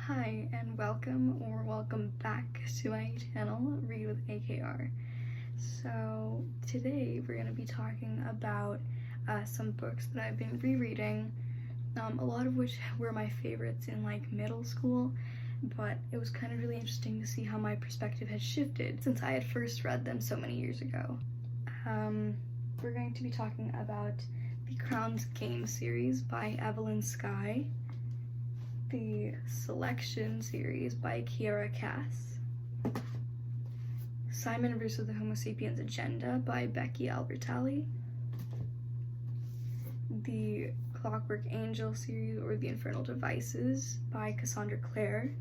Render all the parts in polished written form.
Hi and welcome back to my channel, Read with AKR. So today we're going to be talking about some books that I've been rereading, a lot of which were my favorites in like middle school, but it was kind of really interesting to see how my perspective had shifted since I had first read them so many years ago. We're going to be talking about the Crown's Game series by Evelyn Skye, the Selection series by Kiera Cass, Simon vs. the Homo Sapiens Agenda by Becky Albertalli, the Clockwork Angel series or the Infernal Devices by Cassandra Clare,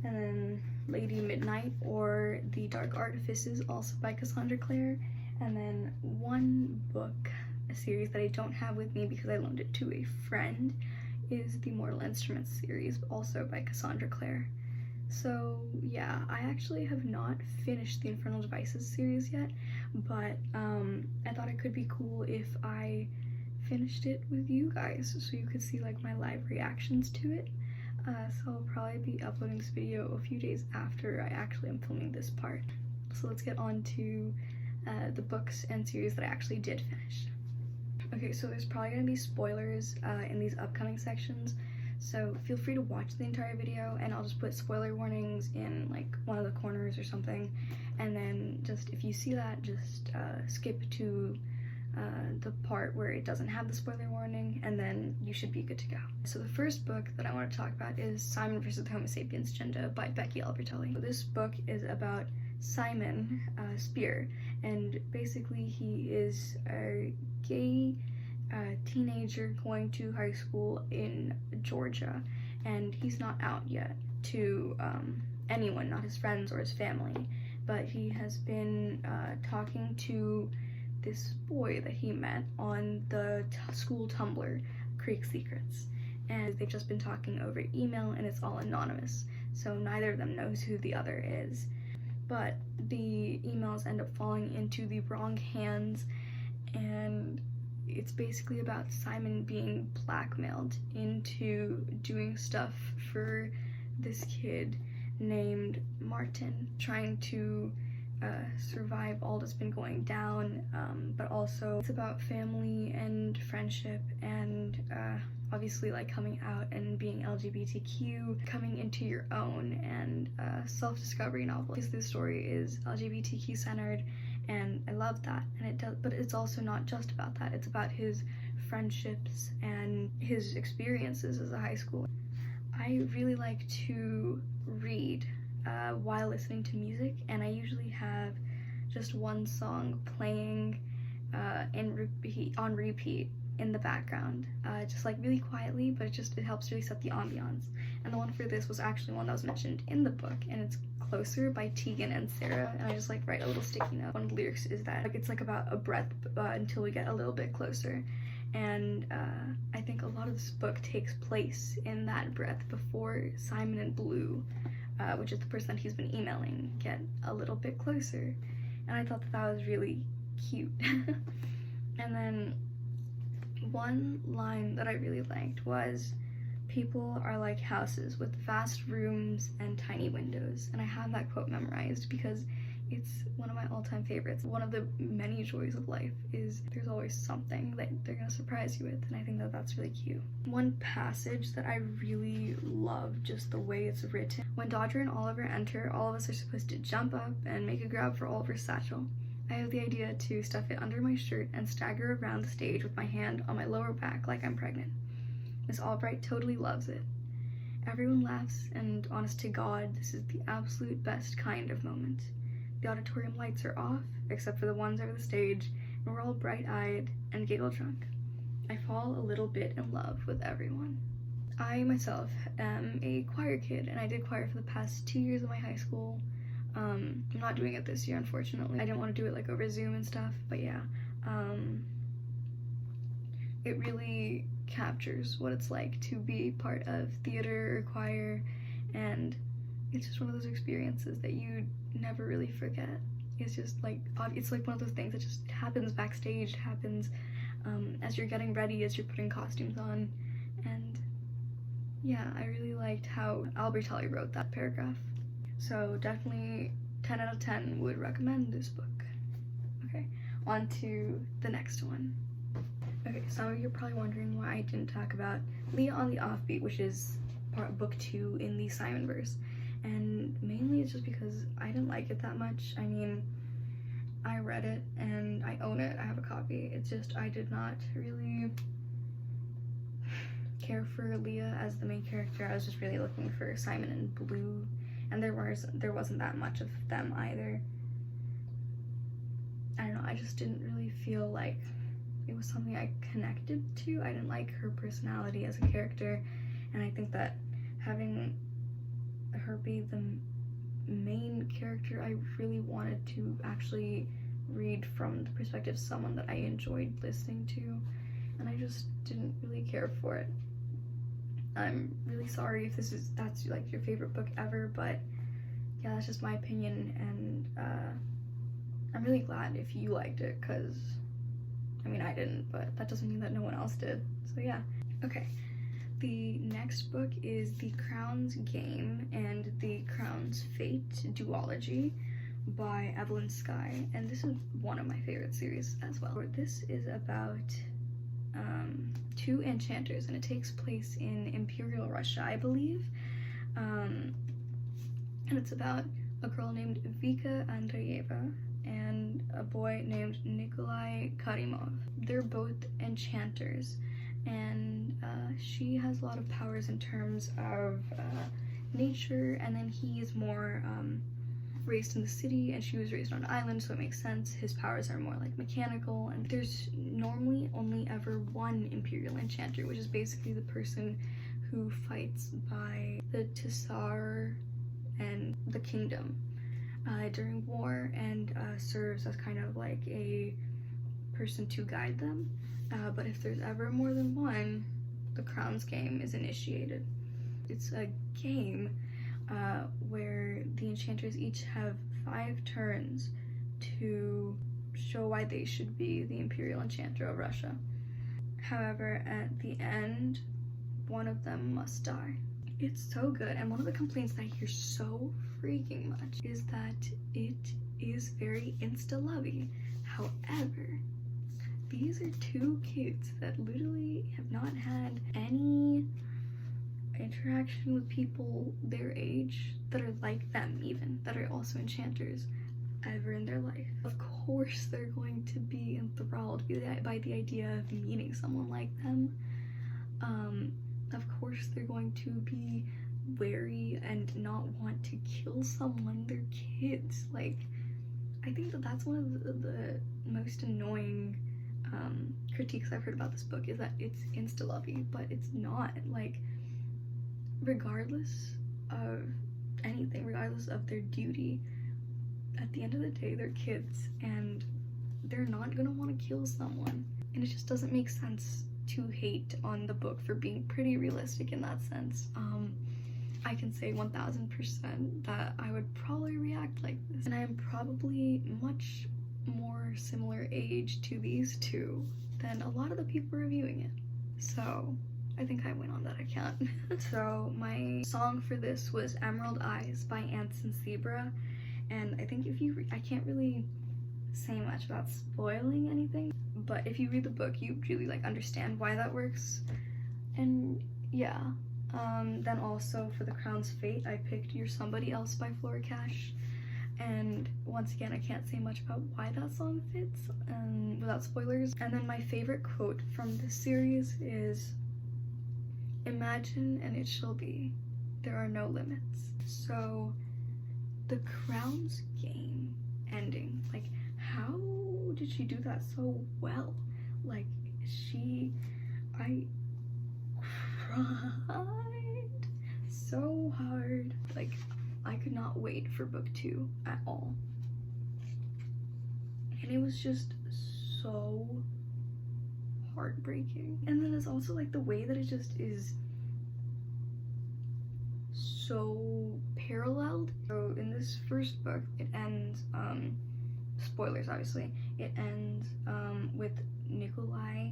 and then Lady Midnight or the Dark Artifices also by Cassandra Clare, and then one book, a series that I don't have with me because I loaned it to a friend, is the Mortal Instruments series, also by Cassandra Clare. So yeah, I actually have not finished the Infernal Devices series yet, but I thought it could be cool if I finished it with you guys so you could see like my live reactions to it. So I'll probably be uploading this video a few days after I actually am filming this part. So let's get on to the books and series that I actually did finish. Okay, so there's probably going to be spoilers in these upcoming sections, so feel free to watch the entire video, and I'll just put spoiler warnings in like one of the corners or something, and then just if you see that, just skip to the part where it doesn't have the spoiler warning, and then you should be good to go. So the first book that I want to talk about is Simon vs. the Homo Sapiens Agenda by Becky Albertalli. So this book is about Simon Spear, and basically he is a gay teenager going to high school in Georgia, and he's not out yet to anyone, not his friends or his family, but he has been talking to this boy that he met on the school Tumblr, Creek Secrets, and they've just been talking over email, and it's all anonymous, so neither of them knows who the other is. But the emails end up falling into the wrong hands, and it's basically about Simon being blackmailed into doing stuff for this kid named Martin, trying to survive all that's been going down, but also it's about family and friendship and obviously like coming out and being LGBTQ, coming into your own, and self-discovery novel. Because this story is LGBTQ centered, and I love that, and it does, but it's also not just about that. It's about his friendships and his experiences as a high schooler. I really like to read while listening to music, and I usually have just one song playing on repeat in the background, just like really quietly, but it helps really set the ambiance. And the one for this was actually one that was mentioned in the book, and it's Closer by Tegan and Sarah, and I just like write a little sticky note. One of the lyrics is that like it's like about a breath until we get a little bit closer, and I think a lot of this book takes place in that breath before Simon and Blue, which is the person that he's been emailing, get a little bit closer, and I thought that was really cute. And then one line that I really liked was, "People are like houses with vast rooms and tiny windows," and I have that quote memorized because it's one of my all-time favorites. One of the many joys of life is there's always something that they're gonna surprise you with, and I think that that's really cute. One passage that I really love, just the way it's written: "When Dodger and Oliver enter, all of us are supposed to jump up and make a grab for Oliver's satchel. I have the idea to stuff it under my shirt and stagger around the stage with my hand on my lower back like I'm pregnant. Miss Albright totally loves it. Everyone laughs, and honest to God, this is the absolute best kind of moment. The auditorium lights are off, except for the ones over the stage, and we're all bright-eyed and giggle-drunk. I fall a little bit in love with everyone." I myself am a choir kid, and I did choir for the past 2 years of my high school. I'm not doing it this year, unfortunately. I didn't want to do it like over Zoom and stuff, but yeah. It really captures what it's like to be part of theater or choir, and it's just one of those experiences that you never really forget. It's just like, it's like one of those things that just happens backstage, happens as you're getting ready, as you're putting costumes on, and yeah, I really liked how Albertelli wrote that paragraph. So definitely 10 out of 10 would recommend this book. Okay, on to the next one. Okay, some of you are probably wondering why I didn't talk about Leah on the Offbeat, which is book 2 in the Simonverse. And mainly it's just because I didn't like it that much. I mean, I read it and I own it, I have a copy. It's just I did not really care for Leah as the main character. I was just really looking for Simon and Blue, and there wasn't that much of them either. I don't know, I just didn't really feel like it was something I connected to. I didn't like her personality as a character, and I think that having her be the main character, I really wanted to actually read from the perspective of someone that I enjoyed listening to, and I just didn't really care for it. I'm really sorry if that's like your favorite book ever, but yeah, that's just my opinion, and I'm really glad if you liked it, because I mean, I didn't, but that doesn't mean that no one else did. So yeah. Okay, the next book is The Crown's Game and The Crown's Fate duology by Evelyn Skye, and this is one of my favorite series as well. This is about two enchanters, and it takes place in Imperial Russia, I believe, and it's about a girl named Vika Andreeva and a boy named Nikolai Karimov. They're both enchanters, and she has a lot of powers in terms of nature, and then he is more raised in the city, and she was raised on an island, so it makes sense. His powers are more like mechanical, and there's normally only ever one Imperial Enchanter, which is basically the person who fights by the Tsar and the kingdom during war, and serves as kind of like a person to guide them. But if there's ever more than one, the Crown's Game is initiated. It's a game where the enchanters each have 5 turns to show why they should be the Imperial Enchanter of Russia. However, at the end, one of them must die. It's so good, and one of the complaints that I hear so freaking much is that it is very insta-lovey. However, these are 2 kids that literally have not had any interaction with people their age that are like them, even that are also enchanters, ever in their life. Of course they're going to be enthralled by the idea of meeting someone like them. Of course they're going to be wary and not want to kill someone. They're kids. Like, I think that that's one of the most annoying critiques I've heard about this book, is that it's insta-lovey, but it's not. Like, regardless of anything, regardless of their duty, at the end of the day, they're kids, and they're not gonna want to kill someone. And it just doesn't make sense to hate on the book for being pretty realistic in that sense. I can say 1000% that I would probably react like this, and I'm probably much more similar age to these 2 than a lot of the people reviewing it. So I think I win on that account. So my song for this was Emerald Eyes by Ants and Zebra, and I think I can't really say much about spoiling anything, but if you read the book, you really like understand why that works. And yeah, then also for The Crown's Fate, I picked You're Somebody Else by Flora Cash, and once again, I can't say much about why that song fits without spoilers. And then my favorite quote from this series is, "Imagine and it shall be, there are no limits." So The Crown's Game ending, like, how did she do that so well? Like, I cried so hard. Like, I could not wait for book 2 at all. And it was just so heartbreaking. And then there's also like the way that it just is so paralleled. So in this first book, it ends, spoilers obviously, it ends with Nikolai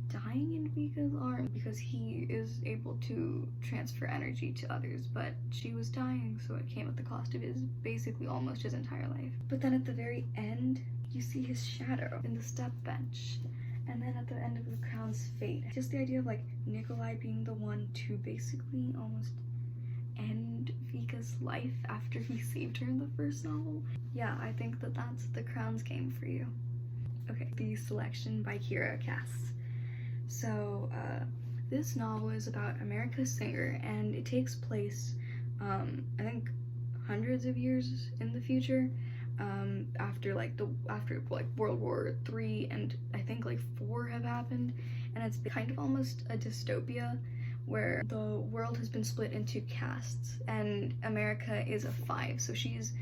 dying in Vika's arm because he is able to transfer energy to others, but she was dying, so it came at the cost of his basically almost his entire life. But then at the very end, you see his shadow in the step bench. And then at the end of The Crown's Fate, just the idea of like Nikolai being the one to basically almost end Vika's life after he saved her in the first novel. Yeah, I think that that's The Crown's game for you. Okay, the selection by Kira Cass. So this novel is about America's Cinder, and it takes place I think hundreds of years in the future, after World War III, and I think like 4 have happened, and it's kind of almost a dystopia where the world has been split into castes and America is a 5, so she's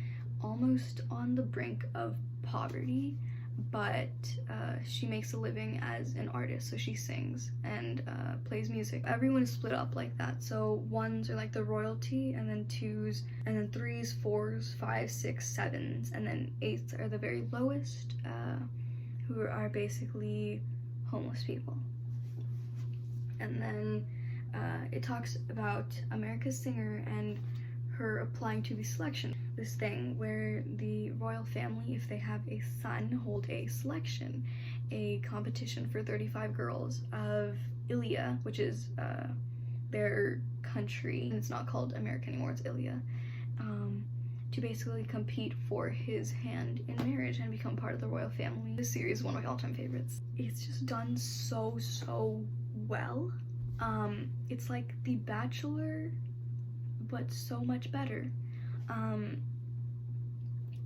almost on the brink of poverty, but she makes a living as an artist, so she sings and plays music. Everyone is split up like that, so 1s are like the royalty, and then 2s, and then 3s, 4s, 5s, 6s, 7s, and then 8s are the very lowest, who are basically homeless people. And then it talks about America's Cinder and her applying to the selection. This thing where the royal family, if they have a son, hold a selection, a competition for 35 girls of Ilia, which is their country, and it's not called America anymore, it's Ilia, to basically compete for his hand in marriage and become part of the royal family. This series is one of my all-time favorites. It's just done so well. It's like The Bachelor, but so much better.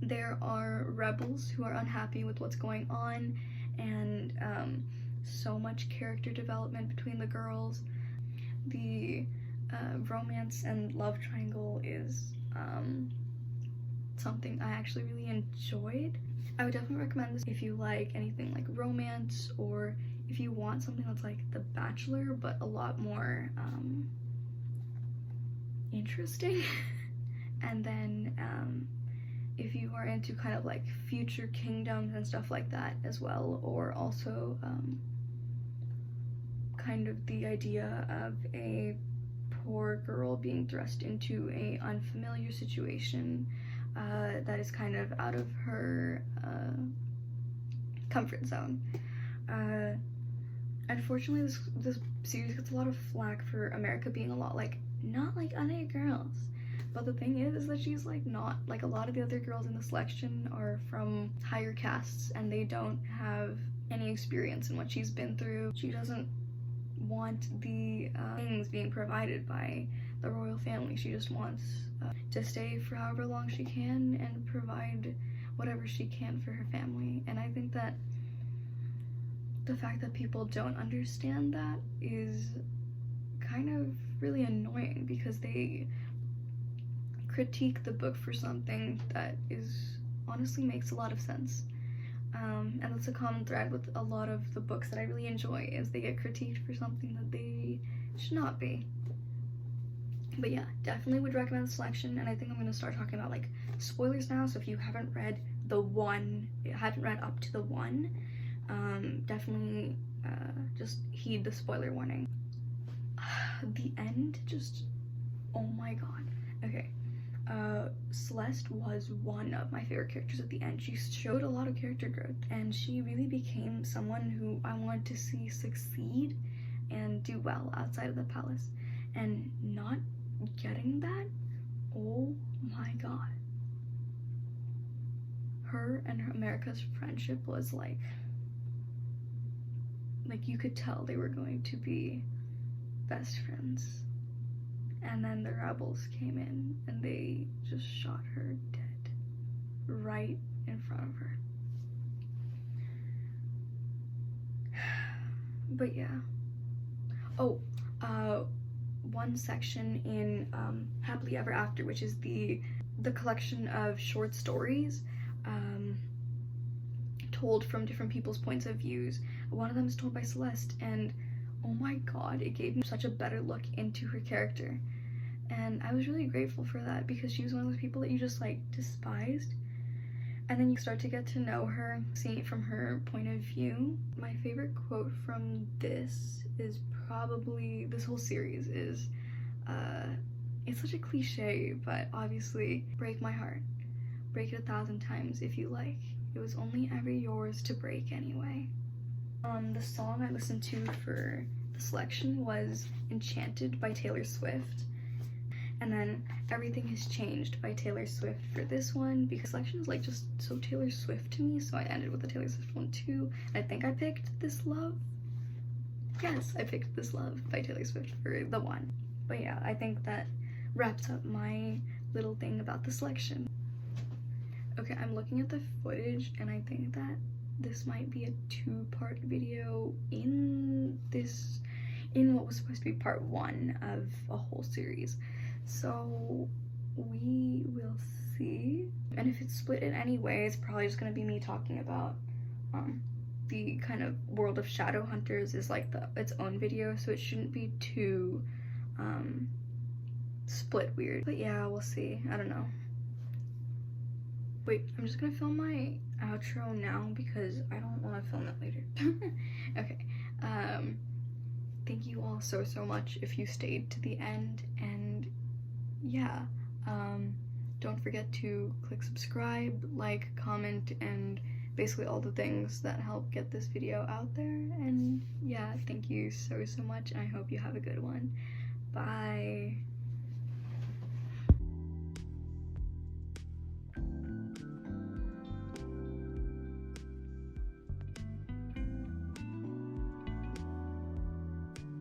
There are rebels who are unhappy with what's going on, and so much character development between the girls. The romance and love triangle is something I actually really enjoyed. I would definitely recommend this if you like anything like romance, or if you want something that's like The Bachelor but a lot more interesting. And then if you are into kind of like future kingdoms and stuff like that as well, or also kind of the idea of a poor girl being thrust into a unfamiliar situation that is kind of out of her comfort zone. Unfortunately, this series gets a lot of flack for America being a lot like, not like other girls. But the thing is that she's like not, like a lot of the other girls in the selection are from higher castes and they don't have any experience in what she's been through. She doesn't want the things being provided by the royal family. She just wants to stay for however long she can and provide whatever she can for her family. And I think that the fact that people don't understand that is kind of really annoying, because they critique the book for something that is honestly makes a lot of sense. And that's a common thread with a lot of the books that I really enjoy, is they get critiqued for something that they should not be. But yeah, definitely would recommend the selection, and I think I'm going to start talking about like spoilers now, so if you haven't read up to the 1, definitely just heed the spoiler warning. The end, just, oh my god. Okay, Celeste was one of my favorite characters at the end. She showed a lot of character growth, and she really became someone who I wanted to see succeed and do well outside of the palace. And not getting that, oh my god. Her and America's friendship was like you could tell they were going to be best friends. And then the rebels came in and they just shot her dead right in front of her. But yeah. Oh, one section in Happily Ever After, which is the collection of short stories told from different people's points of views. One of them is told by Celeste, and oh my god, it gave me such a better look into her character. And I was really grateful for that, because she was one of those people that you just like despised. And then you start to get to know her, seeing it from her point of view. My favorite quote from this is probably, this whole series is, it's such a cliche, but obviously, break my heart. Break it 1,000 times if you like. It was only ever yours to break anyway. The song I listened to for the selection was Enchanted by Taylor Swift. And then Everything Has Changed by Taylor Swift for this one, because selection is like just so Taylor Swift to me, so I ended with the Taylor Swift one too. I think I picked This Love. Yes, I picked This Love by Taylor Swift for the one. But yeah, I think that wraps up my little thing about the selection. Okay, I'm looking at the footage and I think that this might be a 2-part video in what was supposed to be part 1 of a whole series. So we will see. And if it's split in any way, it's probably just gonna be me talking about the kind of world of Shadowhunters is like its own video, so it shouldn't be too split weird. But yeah, we'll see. I don't know. Wait, I'm just gonna film my outro now because I don't want to film it later. Okay, thank you all so much if you stayed to the end, and yeah, don't forget to click subscribe, like, comment, and basically all the things that help get this video out there. And yeah, thank you so much, and I hope you have a good one. Bye.